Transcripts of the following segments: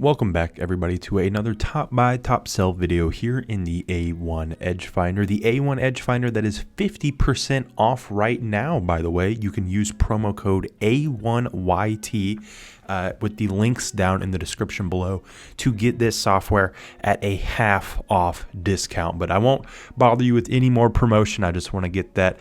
Welcome back everybody to another top buy, top sell video here in the A1 Edge Finder. The A1 Edge Finder that is 50% off right now, by the way. You can use promo code A1YT with the links down in the description below to get this software at a half off discount. But I won't bother you with any more promotion. I just want to get that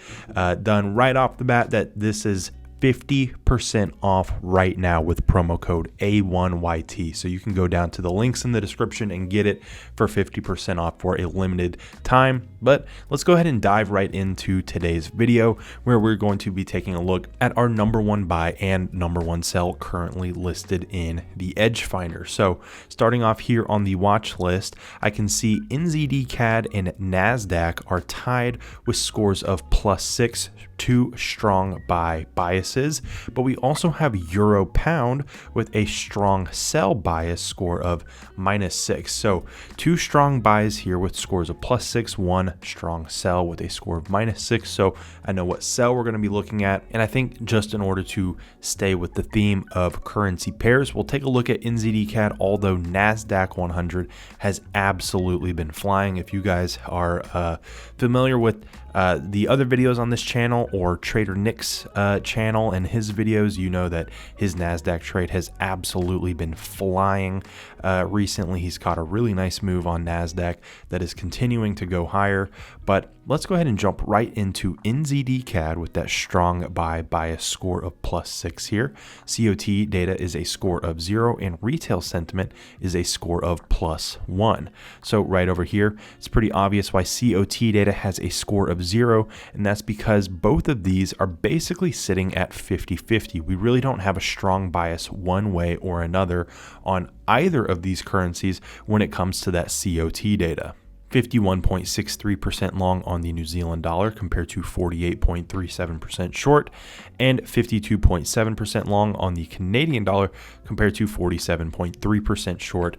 done right off the bat that this is 50% off right now with promo code A1YT. So you can go down to the links in the description and get it for 50% off for a limited time. But let's go ahead and dive right into today's video, where we're going to be taking a look at our number one buy and number one sell currently listed in the Edge Finder. So starting off here on the watch list, I can see NZDCAD and NASDAQ are tied with scores of +6, two strong buy biases, but we also have Euro Pound with a strong sell bias score of -6. So two strong buys here with scores of +6, one strong sell with a score of -6. So I know what sell we're going to be looking at. And I think just in order to stay with the theme of currency pairs, we'll take a look at NZDCAD, although NASDAQ 100 has absolutely been flying. If you guys are familiar with the other videos on this channel or Trader Nick's channel and his videos, you know that his NASDAQ trade has absolutely been flying. Recently, he's caught a really nice move on NASDAQ that is continuing to go higher. But let's go ahead and jump right into NZDCAD with that strong buy bias score of +6 here. COT data is a score of 0 and retail sentiment is a score of +1. So right over here, it's pretty obvious why COT data has a score of 0, and that's because both of these are basically sitting at 50-50. We really don't have a strong bias one way or another on either of these currencies when it comes to that COT data. 51.63% long on the New Zealand dollar compared to 48.37% short, and 52.7% long on the Canadian dollar compared to 47.3% short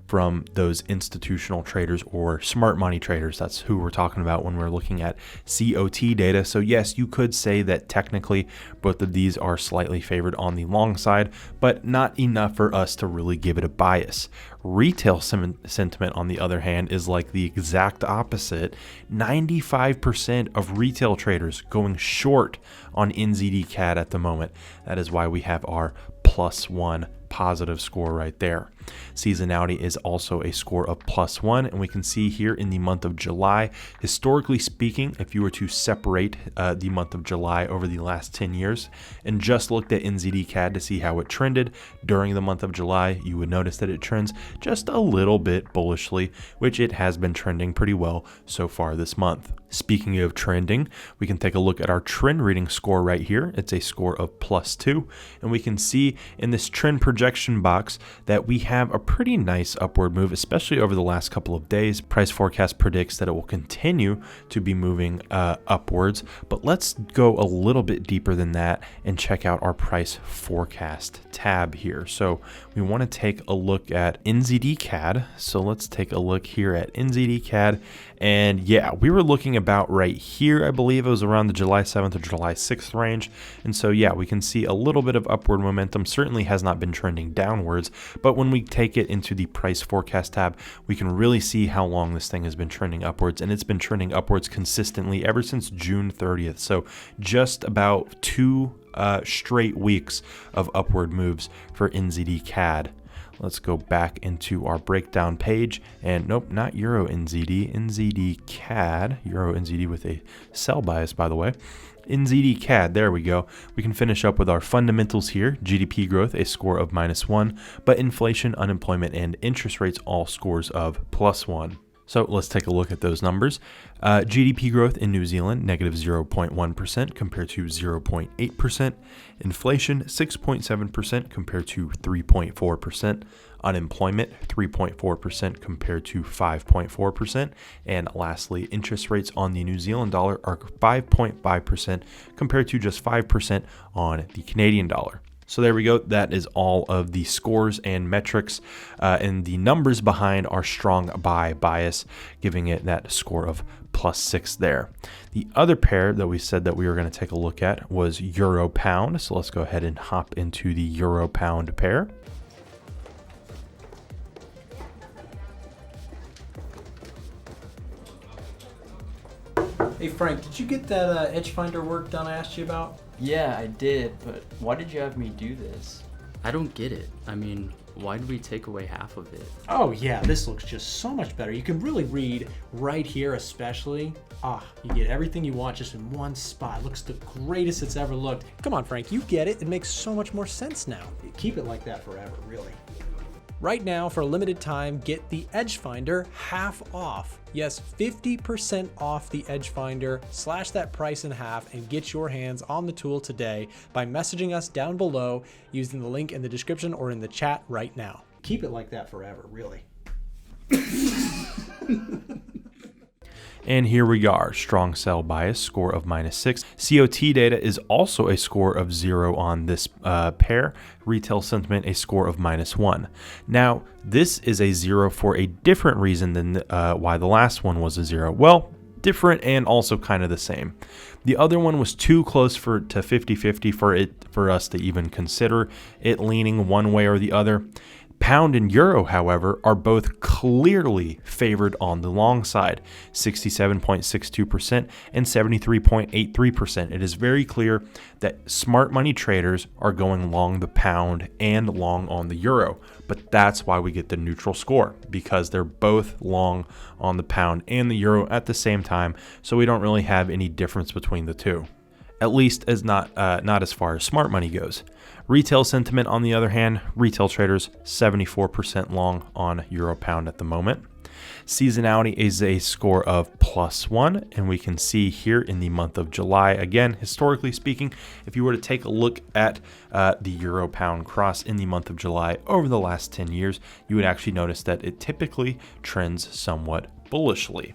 from those institutional traders or smart money traders. That's who we're talking about when we're looking at COT data. So yes, you could say that technically both of these are slightly favored on the long side, but not enough for us to really give it a bias. Retail sentiment, on the other hand, is like the exact opposite. 95% of retail traders going short on NZDCAD at the moment. That is why we have our +1 positive score right there. Seasonality is also a score of +1, and we can see here in the month of July, historically speaking, if you were to separate the month of July over the last 10 years and just looked at NZDCAD to see how it trended during the month of July, you would notice that it trends just a little bit bullishly, which it has been trending pretty well so far this month. Speaking of trending, we can take a look at our trend reading score right here. It's a score of +2, and we can see in this trend projection box that we have a pretty nice upward move, especially over the last couple of days. Price forecast predicts that it will continue to be moving upwards, but let's go a little bit deeper than that and check out our price forecast tab here. So we want to take a look at NZDCAD. So let's take a look here at NZDCAD. And yeah, we were looking about right here. I believe it was around the July 7th or July 6th range. And so yeah, we can see a little bit of upward momentum. Certainly has not been trending downwards, but when we take it into the price forecast tab, we can really see how long this thing has been trending upwards, and it's been trending upwards consistently ever since June 30th. So just about two straight weeks of upward moves for NZDCAD. Let's go back into our breakdown page, and nope, not Euro NZD, NZDCAD, Euro NZD with a sell bias, by the way. NZDCAD, there we go. We can finish up with our fundamentals here. GDP growth, a score of -1, but inflation, unemployment, and interest rates all scores of +1. So let's take a look at those numbers. GDP growth in New Zealand, -0.1% compared to 0.8%. Inflation, 6.7% compared to 3.4%. Unemployment, 3.4% compared to 5.4%. And lastly, interest rates on the New Zealand dollar are 5.5% compared to just 5% on the Canadian dollar. So there we go. That is all of the scores and metrics and the numbers behind our strong buy bias, giving it that score of +6 there. The other pair that we said that we were going to take a look at was Euro Pound. So let's go ahead and hop into the Euro Pound pair. Hey Frank, did you get that EDGEFINDER work done I asked you about? Yeah, I did, but why did you have me do this? I don't get it. I mean, why did we take away half of it? Oh yeah, this looks just so much better. You can really read right here especially. You get everything you want just in one spot. It looks the greatest it's ever looked. Come on Frank, you get it. It makes so much more sense now. Keep it like that forever, really. Right now, for a limited time, get the EDGEFINDER half off. Yes, 50% off the EDGEFINDER. Slash that price in half and get your hands on the tool today by messaging us down below using the link in the description or in the chat right now. Keep it like that forever, really. And here we are, strong sell bias, score of -6. COT data is also a score of 0 on this pair. Retail sentiment, a score of -1. Now, this is a 0 for a different reason than why the last one was a 0. Well, different and also kind of the same. The other one was too close to 50-50 for us to even consider it leaning one way or the other. Pound and euro, however, are both clearly favored on the long side, 67.62% and 73.83%. It is very clear that smart money traders are going long the pound and long on the euro, but that's why we get the neutral score, because they're both long on the pound and the euro at the same time, so we don't really have any difference between the two. At least as not as far as smart money goes. Retail sentiment, on the other hand, retail traders 74% long on euro pound at the moment. Seasonality is a score of +1, and we can see here in the month of July, again, historically speaking, if you were to take a look at the euro pound cross in the month of July over the last 10 years, you would actually notice that it typically trends somewhat bullishly.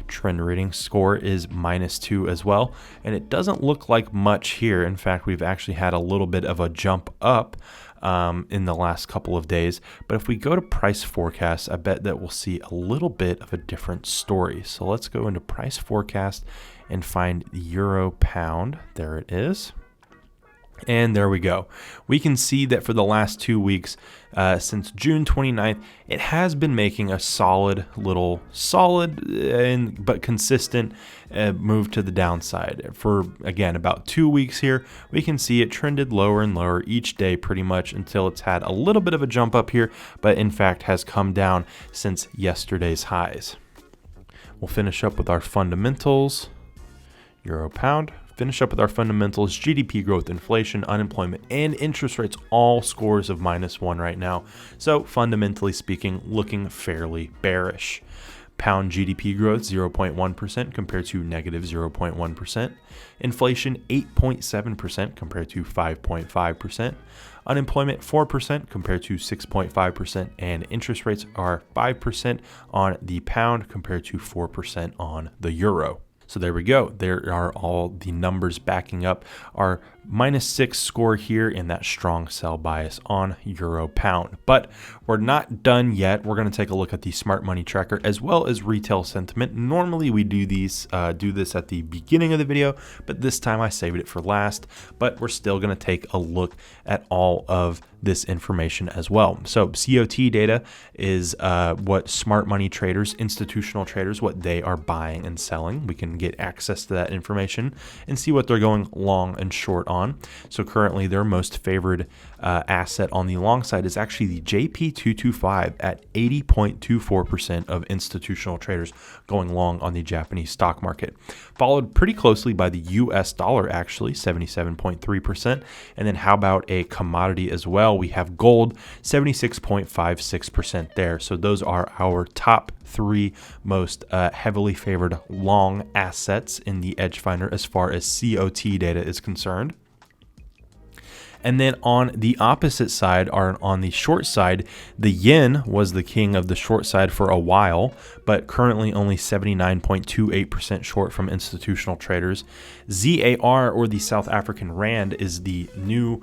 Trend rating score is -2 as well, and it doesn't look like much here. In fact, we've actually had a little bit of a jump up in the last couple of days, but if we go to price forecast, I bet that we'll see a little bit of a different story. So let's go into price forecast and find the euro pound. There it is. And there we go. We can see that for the last 2 weeks, since June 29th, it has been making a solid but consistent move to the downside. For, again, about 2 weeks here, we can see it trended lower and lower each day pretty much until it's had a little bit of a jump up here, but in fact has come down since yesterday's highs. We'll finish up with our fundamentals. Euro pound. Finish up with our fundamentals, GDP growth, inflation, unemployment, and interest rates, all scores of -1 right now. So fundamentally speaking, looking fairly bearish. Pound GDP growth 0.1% compared to -0.1%. Inflation 8.7% compared to 5.5%. Unemployment 4% compared to 6.5%. And interest rates are 5% on the pound compared to 4% on the euro. So there we go. There are all the numbers backing up our -6 score here in that strong sell bias on euro pound. But we're not done yet. We're going to take a look at the smart money tracker as well as retail sentiment. Normally we do this at the beginning of the video, but this time I saved it for last. But we're still going to take a look at all of this information as well. So COT data is what smart money traders, institutional traders, what they are buying and selling. We can get access to that information and see what they're going long and short on. So currently their most favored asset on the long side is actually the JP225 at 80.24% of institutional traders going long on the Japanese stock market. Followed pretty closely by the US dollar, actually 77.3%. And then how about a commodity as well? We have gold, 76.56% there. So those are our top 3 most heavily favored long assets in the EDGEFINDER as far as COT data is concerned. And then on the opposite side, or on the short side, the yen was the king of the short side for a while, but currently only 79.28% short from institutional traders. ZAR, or the South African rand, is the new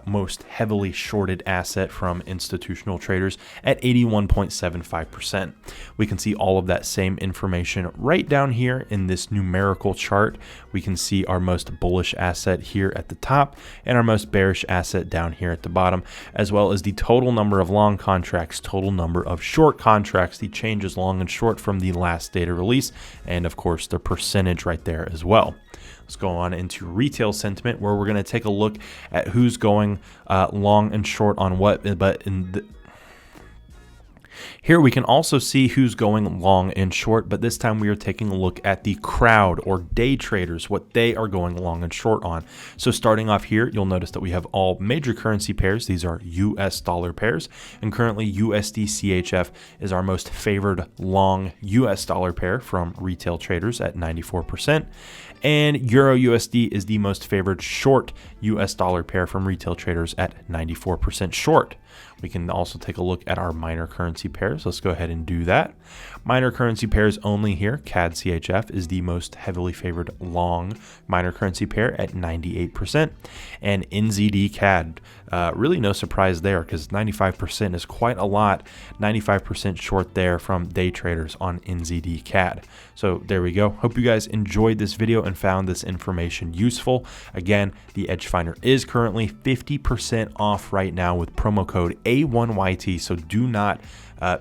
most heavily shorted asset from institutional traders at 81.75%. We can see all of that same information right down here in this numerical chart. We can see our most bullish asset here at the top and our most bearish asset down here at the bottom, as well as the total number of long contracts, total number of short contracts, the changes long and short from the last data release, and of course the percentage right there as well. Let's go on into retail sentiment, where we're going to take a look at who's going long and short on what. But here we can also see who's going long and short, but this time we are taking a look at the crowd or day traders, what they are going long and short on. So starting off here, you'll notice that we have all major currency pairs. These are US dollar pairs, and currently USD-CHF is our most favored long US dollar pair from retail traders at 94%. And Euro USD is the most favored short US dollar pair from retail traders at 94% short. We can also take a look at our minor currency pairs. Let's go ahead and do that. Minor currency pairs only here. CAD CHF is the most heavily favored long minor currency pair at 98%. And NZDCAD, really no surprise there, because 95% is quite a lot. 95% short there from day traders on NZDCAD. So there we go. Hope you guys enjoyed this video and found this information useful. Again, the EDGEFINDER is currently 50% off right now with promo code A1YT, so do not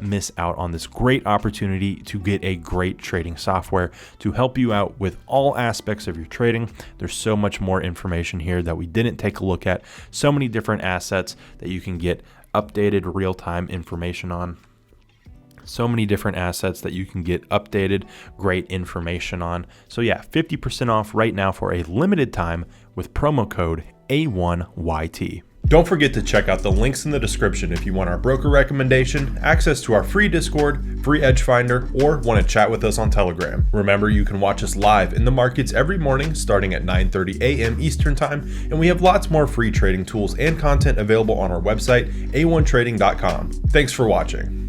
miss out on this great opportunity to get a great trading software to help you out with all aspects of your trading. There's so much more information here that we didn't take a look at, so many different assets that you can get updated real-time information on. So many different assets that you can get updated, great information on. So yeah, 50% off right now for a limited time with promo code A1YT. Don't forget to check out the links in the description if you want our broker recommendation, access to our free Discord, free EDGEFINDER, or want to chat with us on Telegram. Remember, you can watch us live in the markets every morning starting at 9:30 a.m. Eastern Time, and we have lots more free trading tools and content available on our website, a1trading.com. Thanks for watching.